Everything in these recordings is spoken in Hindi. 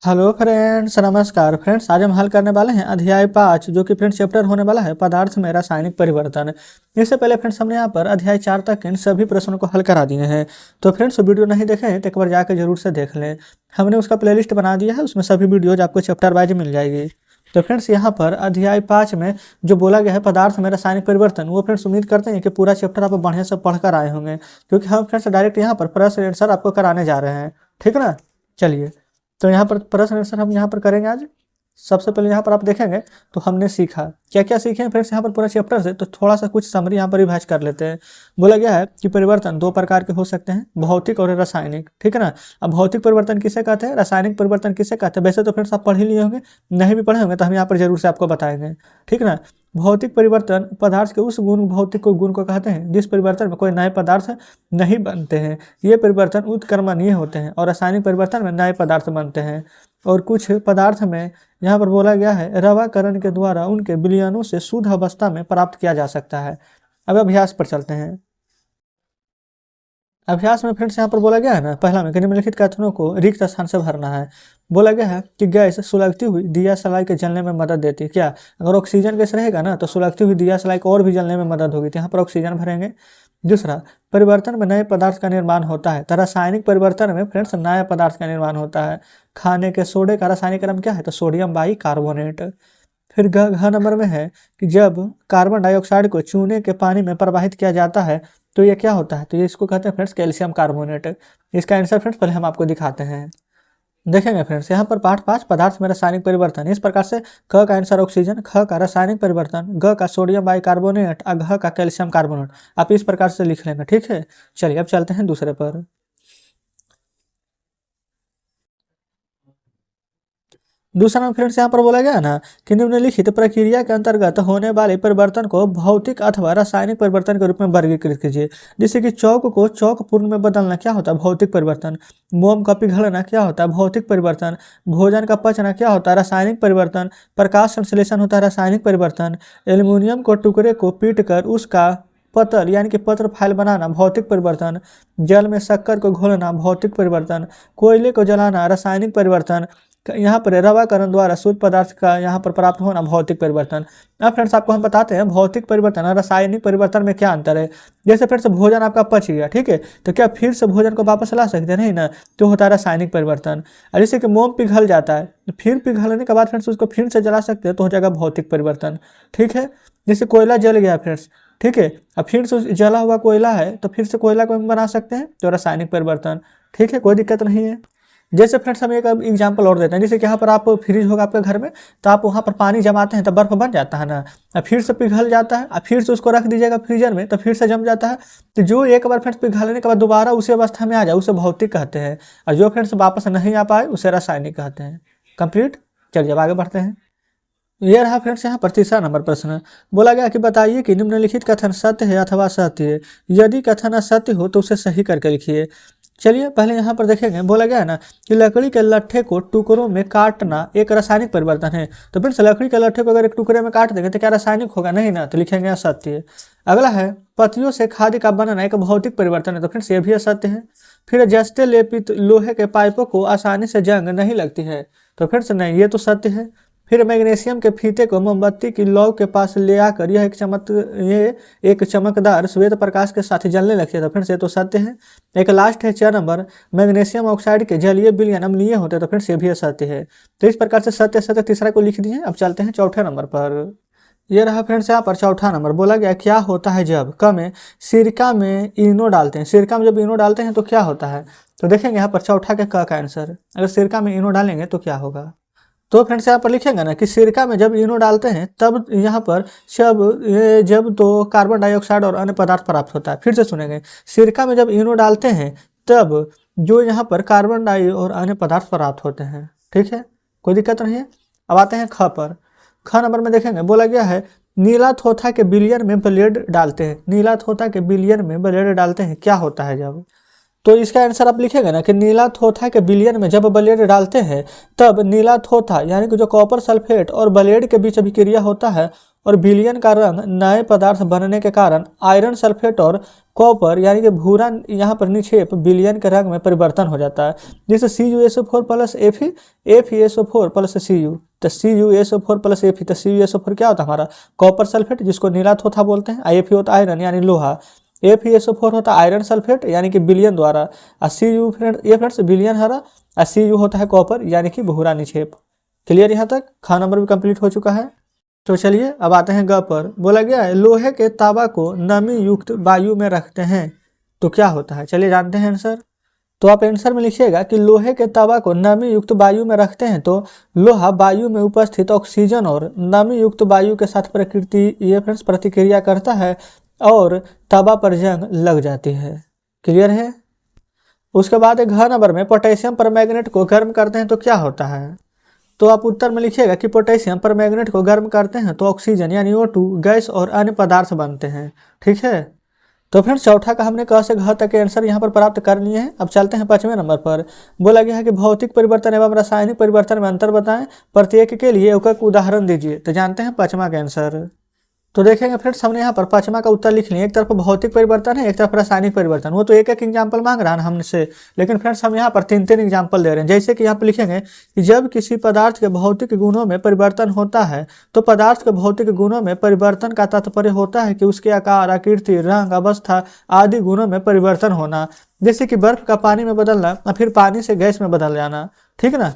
हेलो फ्रेंड्स, नमस्कार फ्रेंड्स। आज हम हल करने वाले हैं अध्याय 5 जो कि फ्रेंड्स चैप्टर होने वाला है पदार्थ में रासायनिक परिवर्तन। इससे पहले फ्रेंड्स हमने यहाँ पर अध्याय 4 तक इन सभी प्रश्नों को हल करा दिए हैं। तो फ्रेंड्स वीडियो नहीं देखे हैं तो एक बार जाकर जरूर से देख लें। हमने उसका प्लेलिस्ट बना दिया है, उसमें सभी वीडियोज आपको चैप्टर वाइज मिल जाएगी। तो फ्रेंड्स यहाँ पर अध्याय 5 में जो बोला गया है पदार्थ में रासायनिक परिवर्तन, वो फ्रेंड्स उम्मीद करते हैं कि पूरा चैप्टर आप बढ़िया से पढ़कर आए होंगे, क्योंकि हम फ्रेंड्स डायरेक्ट यहाँ पर प्रश्न आंसर आपको कराने जा रहे हैं। ठीक ना, चलिए तो यहाँ पर प्रश्न आंसर हम यहाँ पर करेंगे आज। सबसे पहले यहाँ पर आप देखेंगे तो हमने सीखा क्या क्या सीखे हैं फ्रेंड्स यहाँ पर पूरा चैप्टर से, तो थोड़ा सा कुछ समरी यहाँ पर रिवाइज कर लेते हैं। बोला गया है कि परिवर्तन दो प्रकार के हो सकते हैं, भौतिक और रासायनिक। ठीक है ना। अब भौतिक परिवर्तन किसे कहते हैं, रासायनिक परिवर्तन किसे कहते हैं, वैसे तो फ्रेंड्स आप पढ़ ही लिए होंगे, नहीं भी पढ़े होंगे तो हम यहाँ पर जरूर से आपको बताएंगे। ठीक ना। भौतिक परिवर्तन पदार्थ के उस गुण भौतिक को गुण को कहते हैं जिस परिवर्तन में कोई नए पदार्थ नहीं बनते हैं। ये परिवर्तन उत्क्रमणीय होते हैं। और रासायनिक परिवर्तन में नए पदार्थ बनते हैं। और कुछ पदार्थ में यहाँ पर बोला गया है रवाकरण के द्वारा उनके विलयनों से शुद्ध अवस्था में प्राप्त किया जा सकता है। अब अभ्यास पर चलते हैं। अभ्यास में फ्रेंड्स यहाँ पर बोला गया है ना, पहला में निम्नलिखित कथनों को रिक्त स्थान से भरना है। बोला गया है कि गैस सुलगती हुई दिया सलाई के जलने में मदद देती है। क्या, अगर ऑक्सीजन गैस रहेगा ना तो सुलगती हुई दिया सलाई को और भी जलने में मदद होगी, तो यहाँ पर ऑक्सीजन भरेंगे। दूसरा, परिवर्तन में नए पदार्थ का निर्माण होता है। तो रासायनिक परिवर्तन में फ्रेंड्स नया पदार्थ का निर्माण होता है। खाने के सोडे का रासायनिक नाम क्या है, तो सोडियम बाइकार्बोनेट। फिर घ नंबर में है कि जब कार्बन डाइऑक्साइड को चूने के पानी में प्रवाहित किया जाता है तो ये क्या होता है, तो ये इसको कहते हैं फ्रेंड्स कैल्शियम कार्बोनेट। इसका आंसर फ्रेंड्स पहले हम आपको दिखाते हैं। देखेंगे फ्रेंड्स यहाँ पर पाठ 5 पदार्थ में रासायनिक परिवर्तन, इस प्रकार से क का आंसर ऑक्सीजन, ख का रासायनिक परिवर्तन, ग का सोडियम बाइकार्बोनेट और घ का कैल्शियम कार्बोनेट। आप इस प्रकार से लिख लेंगे। ठीक है, चलिए अब चलते हैं दूसरे पर। दूसरा में फ्रेंड्स यहाँ पर बोला गया है ना कि निम्नलिखित प्रक्रिया के अंतर्गत होने वाले परिवर्तन को भौतिक अथवा रासायनिक परिवर्तन के रूप में वर्गीकृत कीजिए। जैसे कि चौक को चौक पूर्ण में बदलना क्या होता है, भौतिक परिवर्तन। मोम का पिघलना क्या होता है, भौतिक परिवर्तन। भोजन का पचना क्या होता है, रासायनिक परिवर्तन। प्रकाश संश्लेषण होता है, रासायनिक परिवर्तन। एल्युमिनियम को टुकड़े को पीट कर उसका पतल यानी कि पत्र फाइल बनाना, भौतिक परिवर्तन। जल में शक्कर को घोलना, भौतिक परिवर्तन। कोयले को जलाना, रासायनिक परिवर्तन। यहाँ पर रवाकरण द्वारा शुद्ध पदार्थ का यहाँ पर प्राप्त होना, भौतिक परिवर्तन। अब फ्रेंड्स आपको हम बताते हैं भौतिक परिवर्तन और रासायनिक परिवर्तन में क्या अंतर है। जैसे फ्रेंड्स भोजन आपका पच गया, ठीक है, तो क्या फिर से भोजन को वापस ला सकते हैं, नहीं ना, तो होता है रासायनिक परिवर्तन। और जैसे कि मोम पिघल जाता है, फिर पिघलने के बाद फ्रेंड्स उसको फिर से जला सकते हैं, तो हो जाएगा भौतिक परिवर्तन। ठीक है, जैसे कोयला जल गया फ्रेंड्स, ठीक है, अब फिर से जला हुआ कोयला है तो फिर से कोयला को हम बना सकते हैं, तो रासायनिक परिवर्तन। ठीक है, कोई दिक्कत नहीं है। जैसे फ्रेंड्स हम एक एग्जांपल और देते हैं, जैसे कि यहाँ पर आप फ्रिज होगा आपके घर में, तो आप वहाँ पर पानी जमाते हैं तो बर्फ बन जाता है ना, और फिर से पिघल जाता है, और फिर से उसको रख दीजिएगा फ्रीजर में तो फिर से जम जाता है। तो जो एक बार फ्रेंड्स पिघलने के बाद दोबारा उसी अवस्था में आ जाए उसे भौतिक कहते हैं, और जो फ्रेंड्स वापस नहीं आ पाए उसे रासायनिक कहते हैं। कंप्लीट। चलिए अब आगे बढ़ते हैं। यह रहा फ्रेंड्स यहाँ पर तीसरा नंबर प्रश्न। बोला गया कि बताइए कि निम्नलिखित कथन सत्य है अथवा असत्य है। यदि कथन असत्य हो तो उसे सही करके लिखिए। चलिए पहले यहाँ पर देखेंगे। बोला गया है ना कि लकड़ी के लट्ठे को टुकड़ों में काटना एक रासायनिक परिवर्तन है। तो फ्रेंड्स लकड़ी के लट्ठे को अगर एक टुकड़े में काट देंगे तो क्या रासायनिक होगा, नहीं ना, तो लिखेंगे असत्य। अगला है पत्तियों से खाद्य का बनना एक भौतिक परिवर्तन है। तो फ्रेंड्स ये भी असत्य है। फिर जस्ते लेपित लोहे के पाइपों को आसानी से जंग नहीं लगती है। तो फ्रेंड्स नहीं, ये तो सत्य है। फिर मैग्नीशियम के फीते को मोमबत्ती की लौ के पास ले आकर यह एक चमकदार श्वेत प्रकाश के साथ जलने लगती है। तो फ्रेंड्स ये तो सत्य है। एक लास्ट है 4 नंबर, मैग्नीशियम ऑक्साइड के जलीय विलयन अम्लीय होते हैं। तो फ्रेंड्स ये भी सत्य है। तो इस प्रकार से सत्य सत्य तीसरा को लिख दिए। अब चलते हैं चौथे नंबर पर। यह रहा फ्रेंड्स यहाँ पर चौथा नंबर। बोला गया क्या होता है जब में सिरका में इनो डालते हैं। सिरका में जब इनो डालते हैं तो क्या होता है, तो देखेंगे यहाँ पर चौथा के का आंसर। अगर सिरका में इनो डालेंगे तो क्या होगा, तो फ्रेंड्स यहाँ पर लिखेंगे ना कि सिरका में जब इनो डालते हैं तब यहाँ पर जब तो कार्बन डाइऑक्साइड और अन्य पदार्थ प्राप्त होता है। फिर से सुनेंगे, सिरका में जब इनो डालते हैं तब जो यहाँ पर कार्बन डाई और अन्य पदार्थ प्राप्त होते हैं। ठीक है, कोई दिक्कत नहीं है। अब आते हैं ख पर। ख नंबर में देखेंगे। बोला गया है नीला थोथा के विलयन में ब्लेड डालते हैं। नीला थोथा के विलयन में ब्लेड डालते हैं, क्या होता है जब, तो इसका आंसर आप लिखेंगे ना कि नीला थोथा के विलयन में जब ब्लेड डालते हैं तब नीला थोथा यानी कि जो कॉपर सल्फेट और ब्लेड के बीच अभिक्रिया होता है और विलयन का रंग नए पदार्थ बनने के कारण आयरन सल्फेट और कॉपर यानी कि भूरा यहाँ पर निक्षेप विलयन के रंग में परिवर्तन हो जाता है, जिससे CuSO4 plus FeSO4 plus Cu। तो CuSO4 प्लस Fe, तो CuSO4 क्या होता है हमारा कॉपर सल्फेट जिसको नीला थोथा बोलते हैं, Fe होता है आयरन यानी लोहा, FeSO4 होता है आयरन सल्फेट यानी कि विलयन द्वारा, और Cu फ्रेंड्स विलयन हरा, और Cu होता है कॉपर यानी कि भूरा निक्षेप। क्लियर यहाँ तक? खा नंबर भी कंप्लीट हो चुका है। तो चलिए अब आते हैं ग पर। बोला गया है लोहे के तावा को नमी युक्त वायु में रखते हैं तो क्या होता है, चलिए जानते हैं आंसर। तो आप आंसर में लिखिएगा कि लोहे के तावा को नमी युक्त वायु में रखते हैं तो लोहा वायु में उपस्थित ऑक्सीजन और नमी युक्त वायु के साथ फ्रेंड्स प्रतिक्रिया करता है और तवा पर जंग लग जाती है। क्लियर है? उसके बाद घ नंबर में पोटेशियम परमैंगनेट को गर्म करते हैं तो क्या होता है। तो आप उत्तर में लिखिएगा कि पोटेशियम परमैंगनेट को गर्म करते हैं तो ऑक्सीजन यानी O2 गैस और अन्य पदार्थ बनते हैं। ठीक है, तो फ्रेंड्स चौथा का हमने क से घ तक के आंसर यहाँ पर प्राप्त कर लिए हैं। अब चलते हैं 5वें नंबर पर। बोला गया है कि भौतिक परिवर्तन एवं रासायनिक परिवर्तन में अंतर बताएं, प्रत्येक के लिए एक उदाहरण दीजिए। तो जानते हैं 5वां का आंसर। तो देखेंगे फ्रेंड्स हमने यहाँ पर 5वां का उत्तर लिख लिया। एक तरफ भौतिक परिवर्तन है, एक तरफ रासायनिक परिवर्तन। वो तो एक एक एग्जाम्पल मांग रहा है हमसे, लेकिन फ्रेंड्स हम यहाँ पर 3-3 एग्जाम्पल दे रहे हैं। जैसे कि यहाँ पर लिखेंगे कि जब किसी पदार्थ के भौतिक गुणों में परिवर्तन होता है तो पदार्थ के भौतिक गुणों में परिवर्तन का तात्पर्य होता है कि उसके आकार, आकृति, रंग, अवस्था आदि गुणों में परिवर्तन होना। जैसे कि बर्फ का पानी में बदलना और फिर पानी से गैस में बदल जाना। ठीक ना?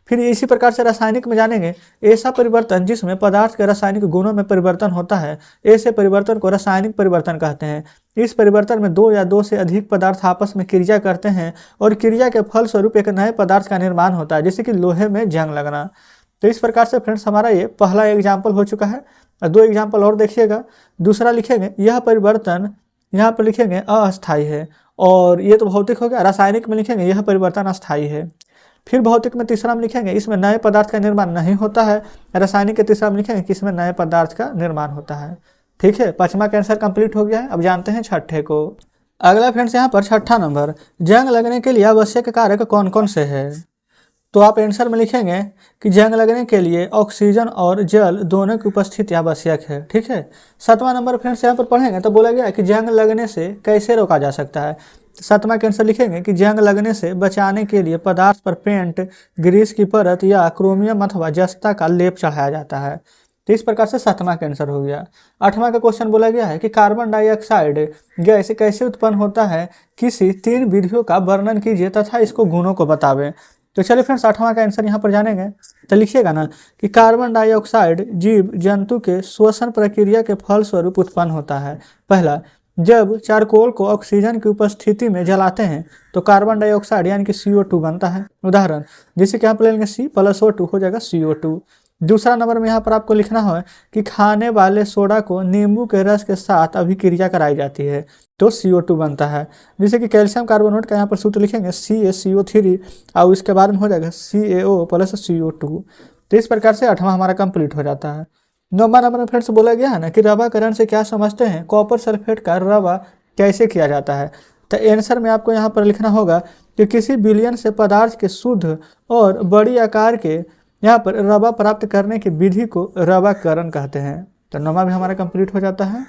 फिर इसी प्रकार से रासायनिक में जानेंगे ऐसा परिवर्तन जिसमें पदार्थ के रासायनिक गुणों में परिवर्तन होता है, ऐसे परिवर्तन को रासायनिक परिवर्तन कहते हैं। इस परिवर्तन में 2 या 2 से अधिक पदार्थ आपस में क्रिया करते हैं और क्रिया के फलस्वरूप एक नए पदार्थ का निर्माण होता है, जैसे कि लोहे में जंग लगना। तो इस प्रकार से फ्रेंड्स हमारा ये पहला एग्जाम्पल हो चुका है। 2 एग्जाम्पल और देखिएगा। दूसरा लिखेंगे यह परिवर्तन यहाँ पर लिखेंगे अस्थायी है, और ये तो भौतिक हो गया। रासायनिक में लिखेंगे यह परिवर्तन अस्थायी है। फिर भौतिक में तीसरा में लिखेंगे इसमें नए पदार्थ का निर्माण नहीं होता है। रासायनिक के तीसरा में लिखेंगे कि इसमें नए पदार्थ का निर्माण होता है। ठीक है, 5वां का आंसर कंप्लीट हो गया है। अब जानते हैं 6ठे को। अगला फ्रेंड्स यहाँ पर 6ठा नंबर, जंग लगने के लिए आवश्यक कारक कौन कौन से है। तो आप आंसर में लिखेंगे कि जंग लगने के लिए ऑक्सीजन और जल दोनों की उपस्थिति आवश्यक है। ठीक है, 7वां नंबर फ्रेंड्स यहाँ पर पढ़ेंगे तो बोला गया है कि जंग लगने से कैसे रोका जा सकता है। 7वां के आंसर लिखेंगे कि जंग लगने से बचाने के लिए पदार्थ पर पेंट, ग्रीस की परत या क्रोमियम अथवा जस्ता का लेप चढ़ाया जाता है। तो इस प्रकार से 7वां का आंसर हो गया। 8वां का क्वेश्चन बोला गया है कि कार्बन डाइऑक्साइड गैस कैसे उत्पन्न होता है, किसी 3 विधियों का वर्णन कीजिए तथा इसको गुणों को बतावें। तो चलिए फ्रेंड्स 8वां का आंसर यहाँ पर जानेंगे। तो लिखिएगा ना कि कार्बन डाइऑक्साइड जीव जंतु के श्वसन प्रक्रिया के फलस्वरूप उत्पन्न होता है। पहला, जब चारकोल को ऑक्सीजन की उपस्थिति में जलाते हैं तो कार्बन डाइऑक्साइड यानी कि CO2 बनता है। उदाहरण जैसे कि यहाँ पर लेंगे C+O2 हो जाएगा CO2। दूसरा नंबर में यहाँ पर आपको लिखना है कि खाने वाले सोडा को नींबू के रस के साथ अभिक्रिया कराई जाती है तो CO2 बनता है। जैसे कि कैल्शियम कार्बोनेट का यहाँ पर सूत्र लिखेंगे CaCO3 और इसके बाद में हो जाएगा CaO + CO2। तो इस प्रकार से 8वां हमारा कंप्लीट हो जाता है। 9वां नंबर में फ्रेंड्स बोला गया है ना कि रवाकरण से क्या समझते हैं, कॉपर सल्फेट का रवा कैसे किया जाता है। तो आंसर में आपको यहाँ पर लिखना होगा कि किसी विलयन से पदार्थ के शुद्ध और बड़ी आकार के यहाँ पर रवा प्राप्त करने की विधि को रवाकरण कहते हैं। तो 9वां भी हमारा कंप्लीट हो जाता है।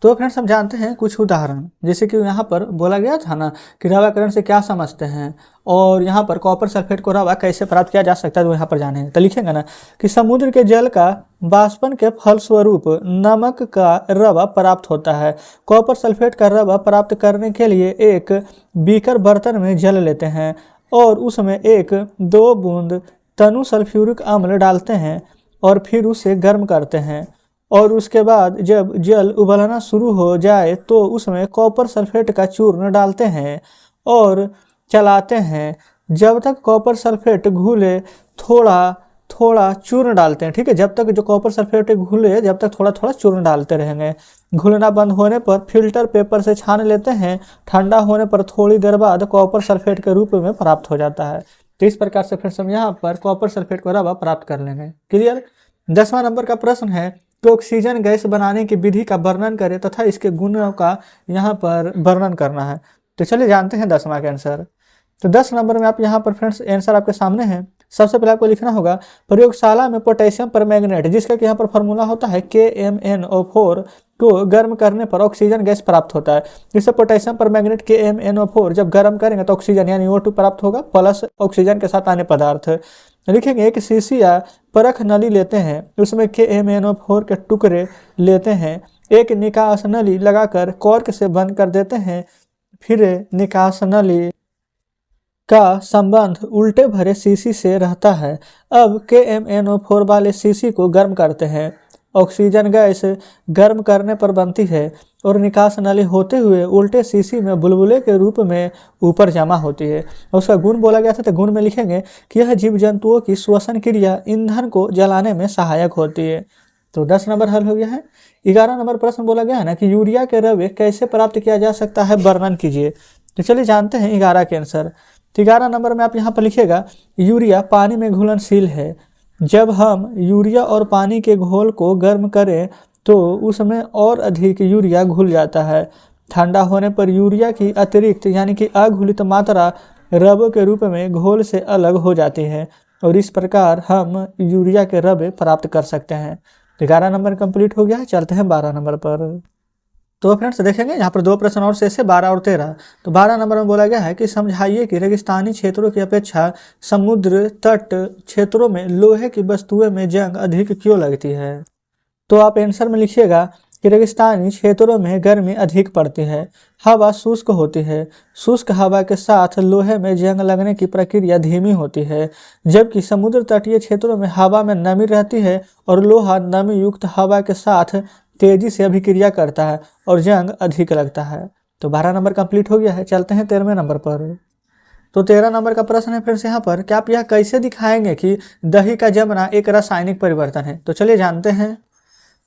तो फ्रेंड्स हम जानते हैं कुछ उदाहरण, जैसे कि यहाँ पर बोला गया था ना कि रवाकरण से क्या समझते हैं और यहाँ पर कॉपर सल्फेट को रवा कैसे प्राप्त किया जा सकता है, तो यहाँ पर जाने तो लिखेंगे ना कि समुद्र के जल का वाष्पन के फलस्वरूप नमक का रवा प्राप्त होता है। कॉपर सल्फेट का रवा प्राप्त करने के लिए एक बीकर बर्तन में जल लेते हैं और उसमें 1-2 बूंद तनु सल्फ्यूरिक अम्ल डालते हैं और फिर उसे गर्म करते हैं और उसके बाद जब जल उबलना शुरू हो जाए तो उसमें कॉपर सल्फेट का चूर्ण डालते हैं और चलाते हैं जब तक कॉपर सल्फेट घुले, थोड़ा थोड़ा चूर्ण डालते हैं। ठीक है, जब तक जो कॉपर सल्फेट घुले जब तक थोड़ा थोड़ा चूर्ण डालते रहेंगे। घुलना बंद होने पर फिल्टर पेपर से छान लेते हैं। ठंडा होने पर थोड़ी देर बाद कॉपर सल्फेट के रूप में प्राप्त हो जाता है। तो इस प्रकार से फिर हम यहाँ पर कॉपर सल्फेट को रवा प्राप्त कर लेंगे। क्लियर। 10वां नंबर का प्रश्न है तो ऑक्सीजन गैस बनाने की विधि का वर्णन करें तथा इसके गुणों का यहाँ पर वर्णन करना है। तो चलिए जानते हैं 10वां का आंसर। तो 10 नंबर में आप यहाँ पर फ्रेंड्स आंसर आपके सामने है। सबसे पहले आपको लिखना होगा प्रयोगशाला में पोटेशियम परमैंगनेट, जिसका कि यहाँ पर फॉर्मूला होता है KMnO4, को गर्म करने पर ऑक्सीजन गैस प्राप्त होता है। जिससे पोटेशियम परमैंगनेट KMnO4 जब गर्म करेंगे तो ऑक्सीजन यानी O2 प्राप्त होगा प्लस ऑक्सीजन के साथ अन्य पदार्थ। लिखेंगे एक शीशी या परख नली लेते हैं, उसमें KMnO4 के टुकड़े लेते हैं, एक निकास नली लगाकर कॉर्क से बंद कर देते हैं, फिर निकास नली का संबंध उल्टे भरे शीशी से रहता है। अब KMnO4 वाले शीशी को गर्म करते हैं, ऑक्सीजन गैस गर्म करने पर बनती है और निकास नली होते हुए उल्टे शीशी में बुलबुले के रूप में ऊपर जमा होती है। और उसका गुण बोला गया था, तो गुण में लिखेंगे कि यह जीव जंतुओं की श्वसन क्रिया ईंधन को जलाने में सहायक होती है। तो 10 नंबर हल हो गया है। 11 नंबर प्रश्न बोला गया है ना कि यूरिया के रवे कैसे प्राप्त किया जा सकता है, वर्णन कीजिए। तो चलिए जानते हैं 11 के आंसर। तो 11 नंबर में आप यहाँ पर लिखिएगा यूरिया पानी में घुलनशील है। जब हम यूरिया और पानी के घोल को गर्म करें तो उसमें और अधिक यूरिया घुल जाता है। ठंडा होने पर यूरिया की अतिरिक्त यानी कि अघुलित मात्रा रबों के रूप में घोल से अलग हो जाती है और इस प्रकार हम यूरिया के रबे प्राप्त कर सकते हैं। 11 नंबर कंप्लीट हो गया है। चलते हैं 12 नंबर पर। तो फ्रेंड्स देखेंगे यहाँ पर 2 प्रश्न और शेष है, 12 और 13। तो 12 नंबर में बोला गया है कि समझाइए कि रेगिस्तानी क्षेत्रों की अपेक्षा समुद्र तट क्षेत्रों में लोहे की वस्तुएं में जंग अधिक क्यों लगती है। तो आप आंसर में लिखिएगा कि रेगिस्तानी क्षेत्रों में गर्मी अधिक पड़ती है, हवा शुष्क होती है, शुष्क हवा के साथ लोहे में जंग लगने की प्रक्रिया धीमी होती है, जबकि समुद्र तटीय क्षेत्रों में हवा में नमी रहती है और लोहा नमी युक्त हवा के साथ तेजी से अभिक्रिया करता है और जंग अधिक लगता है। तो 12 नंबर कंप्लीट हो गया है। चलते हैं 13वें नंबर पर। तो 13 नंबर का प्रश्न है फिर से यहाँ पर कि आप यह कैसे दिखाएंगे कि दही का जमना एक रासायनिक परिवर्तन है। तो चलिए जानते हैं।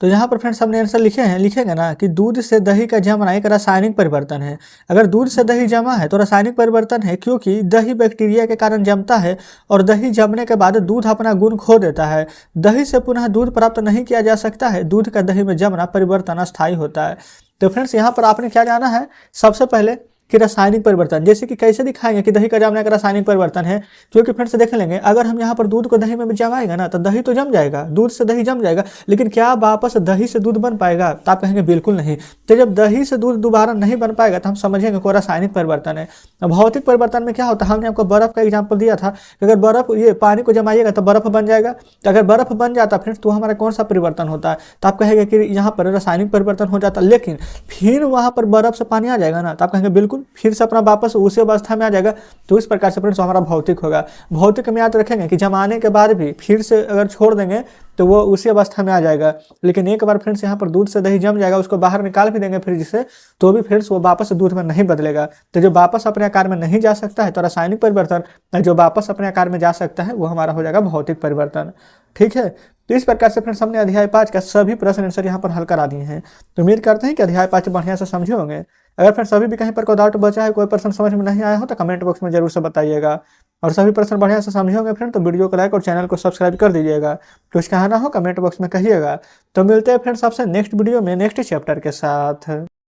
तो यहाँ पर फ्रेंड्स हमने आंसर लिखेंगे ना कि दूध से दही का जमना एक रासायनिक परिवर्तन है। अगर दूध से दही जमा है तो रासायनिक परिवर्तन है, क्योंकि दही बैक्टीरिया के कारण जमता है और दही जमने के बाद दूध अपना गुण खो देता है। दही से पुनः दूध प्राप्त नहीं किया जा सकता है। दूध का दही में जमना परिवर्तन अस्थायी होता है। तो फ्रेंड्स यहाँ पर आपने क्या जाना है, सबसे पहले कि रासायनिक परिवर्तन, जैसे कि कैसे दिखाएंगे कि दही का जमने का रासायनिक परिवर्तन है। क्योंकि फ्रेंड्स देख लेंगे, अगर हम यहाँ पर दूध को दही में जमाएगा ना तो दही तो जम जाएगा, दूध से दही जम जाएगा, लेकिन क्या वापस दही से दूध बन पाएगा? तो आप कहेंगे बिल्कुल नहीं। तो जब दही से दूध दोबारा नहीं बन पाएगा तो हम समझेंगे कोई रासायनिक परिवर्तन है। भौतिक परिवर्तन में क्या होता है, हमने आपको बर्फ का एग्जाम्पल दिया था कि अगर बर्फ ये पानी को जमाइएगा तो बर्फ बन जाएगा। तो अगर बर्फ बन जाता फ्रेंड्स तो हमारा कौन सा परिवर्तन होता है? तो आप कहेंगे कि यहाँ पर रासायनिक परिवर्तन हो जाता, लेकिन फिर वहाँ पर बर्फ से पानी आ जाएगा ना, तो आप कहेंगे बिल्कुल फिर से अपना वापस उसी अवस्था में आ जाएगा। तो इस प्रकार से फ्रेंड्स हमारा भौतिक होगा। भौतिक में याद रखेंगे कि जमाने के बाद भी फिर से अगर छोड़ देंगे तो वो उसी अवस्था में आ जाएगा। लेकिन एक बार फ्रेंड्स यहाँ पर दूध से दही जम जाएगा, उसको बाहर निकाल भी देंगे फ्रिज से, तो भी फ्रेंड्स वो वापस दूध में नहीं बदलेगा। तो जो वापस अपने आकार में नहीं जा सकता है तो रासायनिक परिवर्तन, जो वापस अपने आकार में जा सकता है वो हमारा हो जाएगा भौतिक परिवर्तन। ठीक है। तो इस प्रकार से फ्रेंड्स हमने अध्याय 5 का सभी प्रश्न आंसर यहाँ पर हल करा दिए हैं। तो उम्मीद करते हैं कि अध्याय 5 बढ़िया से समझे होंगे। अगर फ्रेंड्स अभी भी कहीं पर कोई डाउट बचा है, कोई प्रश्न समझ में नहीं आया हो तो कमेंट बॉक्स में जरूर से बताइएगा। और सभी प्रश्न बढ़िया से समझे होंगे फ्रेंड तो वीडियो को लाइक और चैनल को सब्सक्राइब कर दीजिएगा। कुछ कहना हो कमेंट बॉक्स में कहिएगा। तो मिलते हैं फ्रेंड्स आपसे नेक्स्ट वीडियो में नेक्स्ट चैप्टर के साथ।